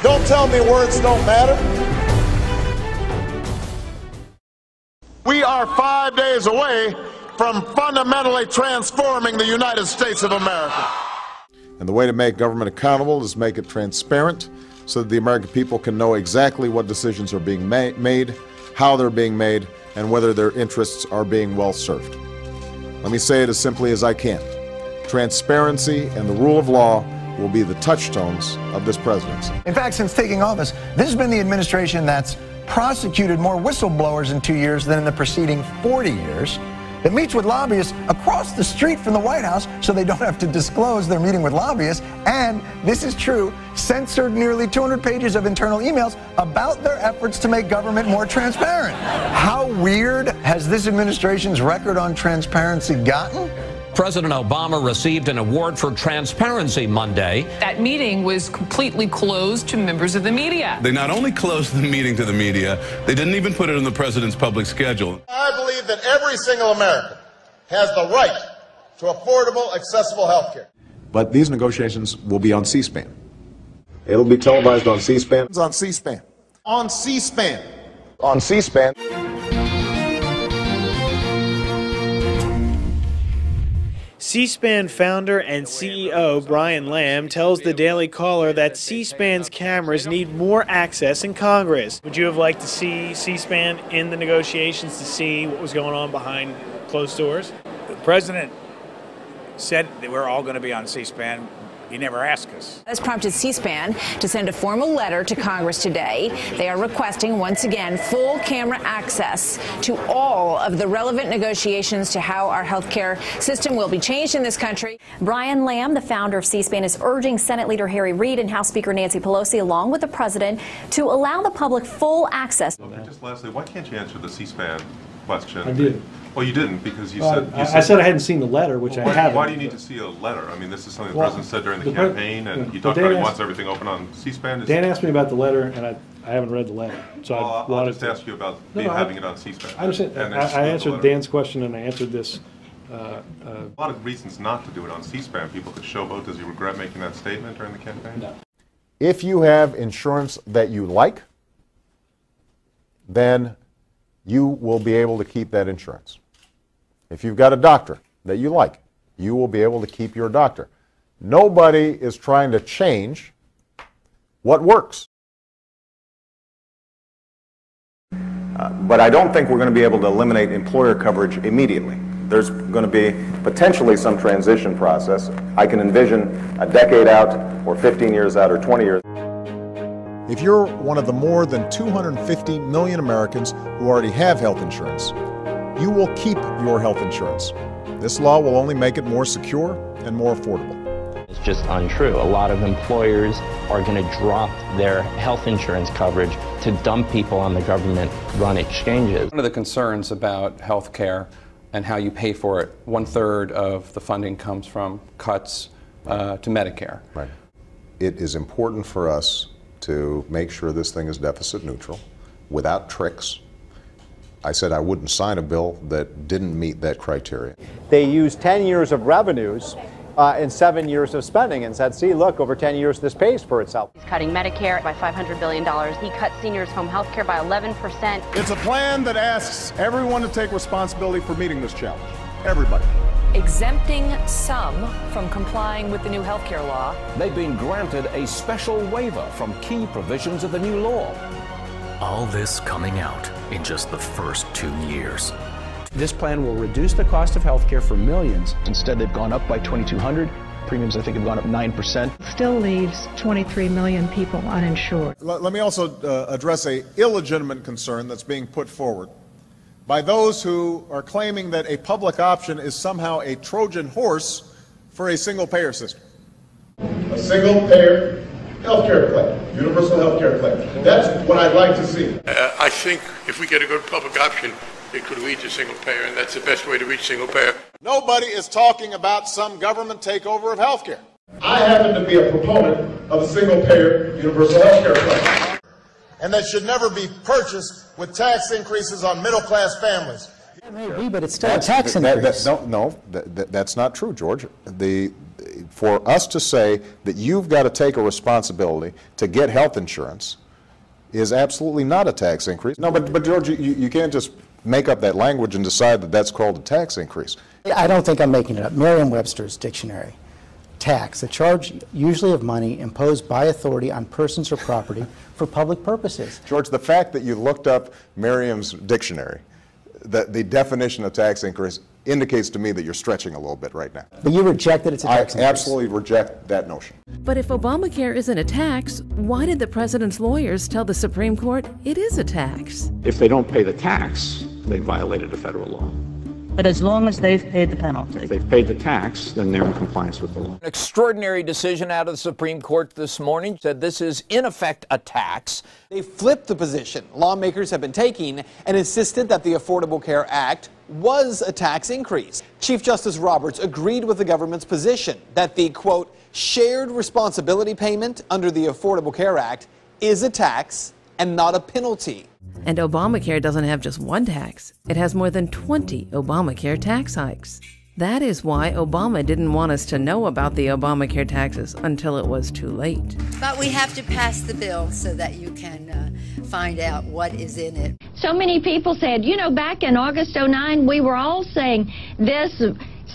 Don't tell me words don't matter. We are 5 days away from fundamentally transforming the United States of America. And the way to make government accountable is make it transparent so that the American people can know exactly what decisions are being made, how they're being made, and whether their interests are being well served. Let me say it as simply as I can. Transparency and the rule of law will be the touchstones of this presidency. In fact, since taking office, this has been the administration that's prosecuted more whistleblowers in 2 years than in the preceding 40 years. It meets with lobbyists across the street from the White House so they don't have to disclose they're meeting with lobbyists. And, this is true, censored nearly 200 pages of internal emails about their efforts to make government more transparent. How weird has this administration's record on transparency gotten? President Obama received an award for transparency Monday. That meeting was completely closed to members of the media. They not only closed the meeting to the media, they didn't even put it on the president's public schedule. I believe that every single American has the right to affordable, accessible health care. But these negotiations will be on C-SPAN. It'll be televised on C-SPAN. It's on C-SPAN. On C-SPAN. On C-SPAN. C-SPAN founder and CEO Brian Lamb tells the Daily Caller that C-SPAN's cameras need more access in Congress. Would you have liked to see C-SPAN in the negotiations to see what was going on behind closed doors? The president said that we're all going to be on C-SPAN. He never asked us. This prompted C-SPAN to send a formal letter to Congress today. They are requesting, once again, full camera access to all of the relevant negotiations to how our health care system will be changed in this country. Brian Lamb, the founder of C-SPAN, is urging Senate Leader Harry Reid and House Speaker Nancy Pelosi, along with the president, to allow the public full access. Just lastly, why can't you answer the C-SPAN question? I did. Well, you didn't, because you I said I hadn't seen the letter, which I haven't. Why do you need to see a letter? I mean, this is something the president said during the campaign, and he talked about he wants everything open on C-SPAN. Dan asked me about the letter, and I haven't read the letter. So I'll just ask you about having it on C-SPAN. I understand. I answered Dan's question, and I answered this. A lot of reasons not to do it on C-SPAN. People could showboat. Does he regret making that statement during the campaign? No. If you have insurance that you like, then you will be able to keep that insurance. If you've got a doctor that you like, you will be able to keep your doctor. Nobody is trying to change what works. But I don't think we're going to be able to eliminate employer coverage immediately. There's going to be potentially some transition process. I can envision a decade out, or 15 years out, or 20 years. If you're one of the more than 250 million Americans who already have health insurance, you will keep your health insurance. This law will only make it more secure and more affordable. It's just untrue. A lot of employers are going to drop their health insurance coverage to dump people on the government-run exchanges. One of the concerns about health care and how you pay for it, 1/3 of the funding comes from cuts to Medicare. Right. It is important for us to make sure this thing is deficit neutral, without tricks. I said I wouldn't sign a bill that didn't meet that criteria. They used 10 years of revenues and 7 years of spending and said, see, look, over 10 years this pays for itself. He's cutting Medicare by $500 billion. He cut seniors' home health care by 11%. It's a plan that asks everyone to take responsibility for meeting this challenge. Everybody. Exempting some from complying with the new health care law. They've been granted a special waiver from key provisions of the new law. All this coming out in just the first 2 years. This plan will reduce the cost of health care for millions. Instead, they've gone up by $2,200. Premiums, I think, have gone up 9%. Still leaves 23 million people uninsured. Let me also address an illegitimate concern that's being put forward by those who are claiming that a public option is somehow a Trojan horse for a single-payer system. A single-payer healthcare claim, universal healthcare claim. That's what I'd like to see. I think if we get a good public option, it could lead to single payer, and that's the best way to reach single payer. Nobody is talking about some government takeover of healthcare. I happen to be a proponent of a single-payer universal healthcare claim. And that should never be purchased with tax increases on middle-class families. It may be, but it's still a tax increase. No, that's not true, George. for us to say that you've got to take a responsibility to get health insurance is absolutely not a tax increase. No, but George, you can't just make up that language and decide that that's called a tax increase. I don't think I'm making it up. Merriam-Webster's dictionary. Tax, a charge usually of money imposed by authority on persons or property for public purposes. George, the fact that you looked up Merriam's dictionary, the definition of tax increase, indicates to me that you're stretching a little bit right now. But you reject that it's a tax increase. I absolutely reject that notion. But if Obamacare isn't a tax, why did the president's lawyers tell the Supreme Court it is a tax? If they don't pay the tax, they violated a federal law. But as long as they've paid the penalty. If they've paid the tax, then they're in compliance with the law. An extraordinary decision out of the Supreme Court this morning said this is, in effect, a tax. They flipped the position lawmakers have been taking and insisted that the Affordable Care Act was a tax increase. Chief Justice Roberts agreed with the government's position that the, quote, shared responsibility payment under the Affordable Care Act is a tax and not a penalty. And Obamacare doesn't have just one tax. It has more than 20 Obamacare tax hikes. That is why Obama didn't want us to know about the Obamacare taxes until it was too late. But we have to pass the bill so that you can find out what is in it. So many people said, you know, back in August '09, we were all saying this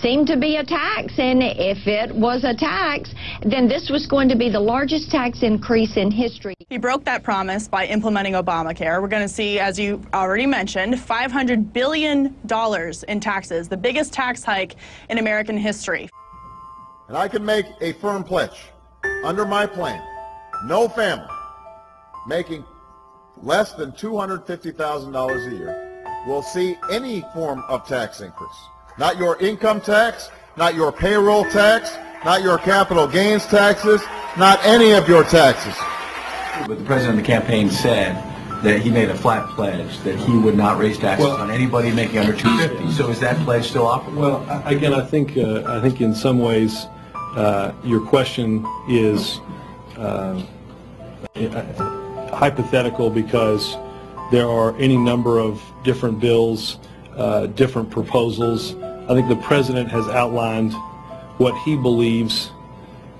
seemed to be a tax, and if it was a tax, then this was going to be the largest tax increase in history. He broke that promise by implementing Obamacare. We're going to see, as you already mentioned, $500 billion in taxes, the biggest tax hike in American history. And I can make a firm pledge. Under my plan, no family making less than $250,000 a year will see any form of tax increase. Not your income tax, not your payroll tax, not your capital gains taxes, not any of your taxes. But the president of the campaign said that he made a flat pledge that he would not raise taxes on anybody making under $250. So is that pledge still operative? Well, again, I think in some ways your question is hypothetical because there are any number of different bills, different proposals. I think the president has outlined what he believes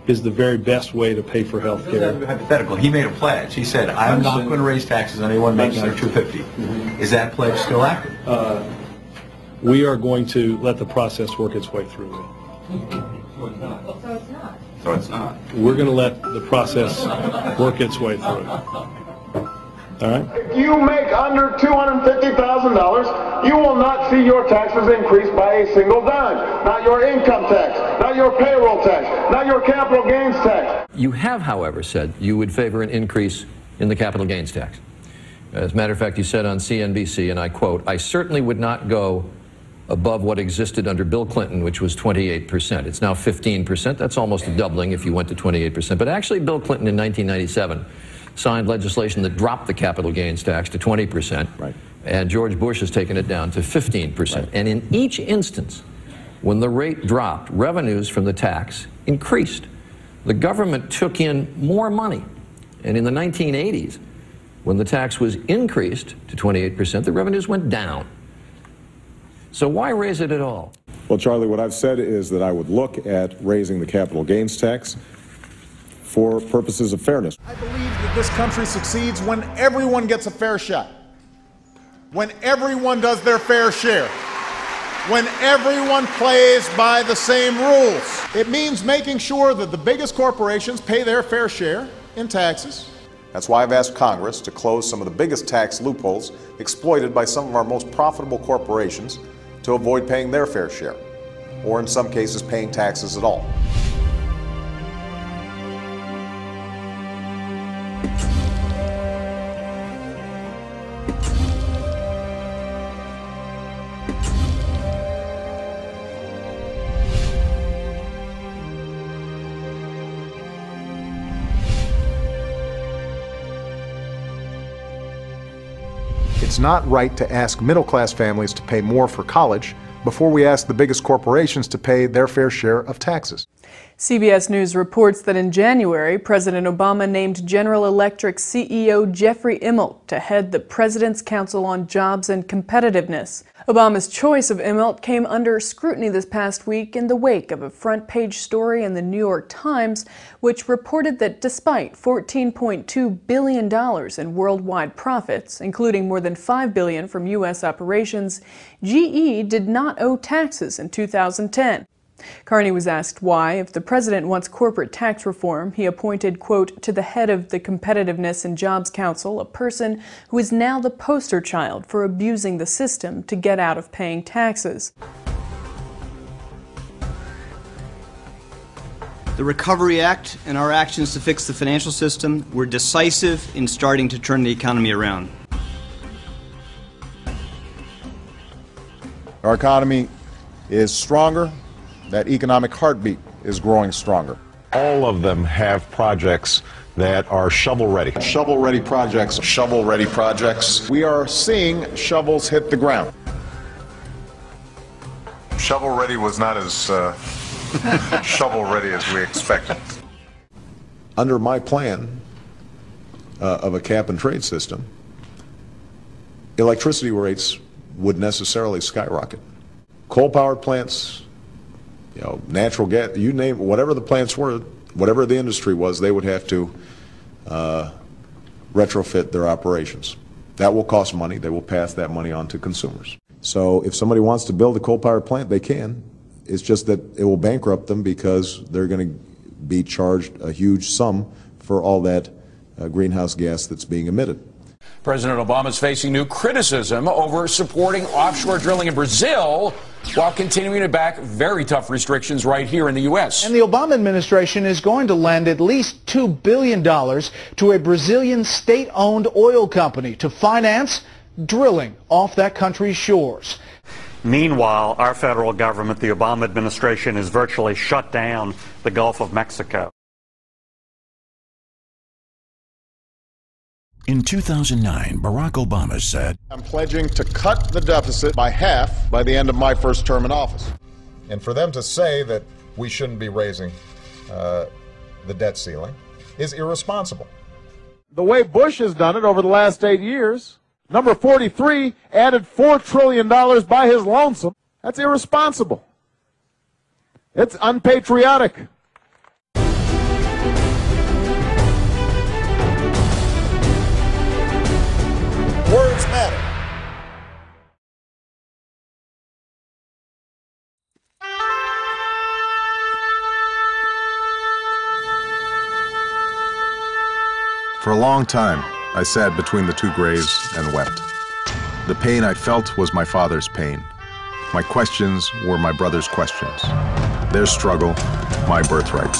is the very best way to pay for health care. Hypothetical. He made a pledge. He said, I'm not going to raise taxes on anyone making under $250. Is that pledge still active? We are going to let the process work its way through it. So it's not. So it's not. We're going to let the process work its way through it. All right. If you make under $250,000, you will not see your taxes increase by a single dime. Not your income tax, not your payroll tax, not your capital gains tax. You have, however, said you would favor an increase in the capital gains tax. As a matter of fact, you said on CNBC, and I quote, I certainly would not go above what existed under Bill Clinton, which was 28%. It's now 15%. That's almost a doubling if you went to 28%. But actually, Bill Clinton in 1997 signed legislation that dropped the capital gains tax to 20%. Right. And George Bush has taken it down to 15%. Right. And in each instance, when the rate dropped, revenues from the tax increased. The government took in more money. And in the 1980s, when the tax was increased to 28%, the revenues went down. So why raise it at all? Well, Charlie, what I've said is that I would look at raising the capital gains tax for purposes of fairness. I believe that this country succeeds when everyone gets a fair shot, when everyone does their fair share, when everyone plays by the same rules. It means making sure that the biggest corporations pay their fair share in taxes. That's why I've asked Congress to close some of the biggest tax loopholes exploited by some of our most profitable corporations to avoid paying their fair share, or in some cases paying taxes at all. It's not right to ask middle-class families to pay more for college before we ask the biggest corporations to pay their fair share of taxes. CBS News reports that in January, President Obama named General Electric CEO Jeffrey Immelt to head the President's Council on Jobs and Competitiveness. Obama's choice of Immelt came under scrutiny this past week in the wake of a front-page story in the New York Times, which reported that despite $14.2 billion in worldwide profits, including more than $5 billion from U.S. operations, GE did not owe taxes in 2010. Carney was asked why, if the president wants corporate tax reform, he appointed, quote, to the head of the Competitiveness and Jobs Council, a person who is now the poster child for abusing the system to get out of paying taxes. The Recovery Act and our actions to fix the financial system were decisive in starting to turn the economy around. Our economy is stronger. That economic heartbeat is growing stronger. All of them have projects that are shovel-ready. Shovel-ready projects. Shovel-ready projects. We are seeing shovels hit the ground. Shovel-ready was not as shovel-ready as we expected. Under my plan of a cap-and-trade system, electricity rates would necessarily skyrocket. Coal-powered plants, natural gas, you name it, whatever the plants were, whatever the industry was, they would have to retrofit their operations. That will cost money. They will pass that money on to consumers. So if somebody wants to build a coal-powered plant, they can. It's just that it will bankrupt them because they're going to be charged a huge sum for all that greenhouse gas that's being emitted. President Obama is facing new criticism over supporting offshore drilling in Brazil while continuing to back very tough restrictions right here in the U.S. And the Obama administration is going to lend at least $2 billion to a Brazilian state-owned oil company to finance drilling off that country's shores. Meanwhile, our federal government, the Obama administration, has virtually shut down the Gulf of Mexico. In 2009, Barack Obama said, I'm pledging to cut the deficit by half by the end of my first term in office. And for them to say that we shouldn't be raising the debt ceiling is irresponsible. The way Bush has done it over the last 8 years, number 43 added $4 trillion by his lonesome. That's irresponsible. It's unpatriotic. Words matter. For a long time, I sat between the two graves and wept. The pain I felt was my father's pain. My questions were my brother's questions. Their struggle, my birthright.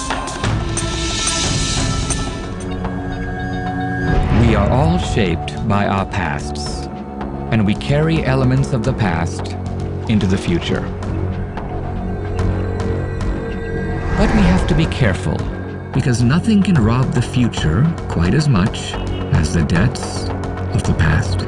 We are all shaped by our pasts, and we carry elements of the past into the future. But we have to be careful, because nothing can rob the future quite as much as the debts of the past.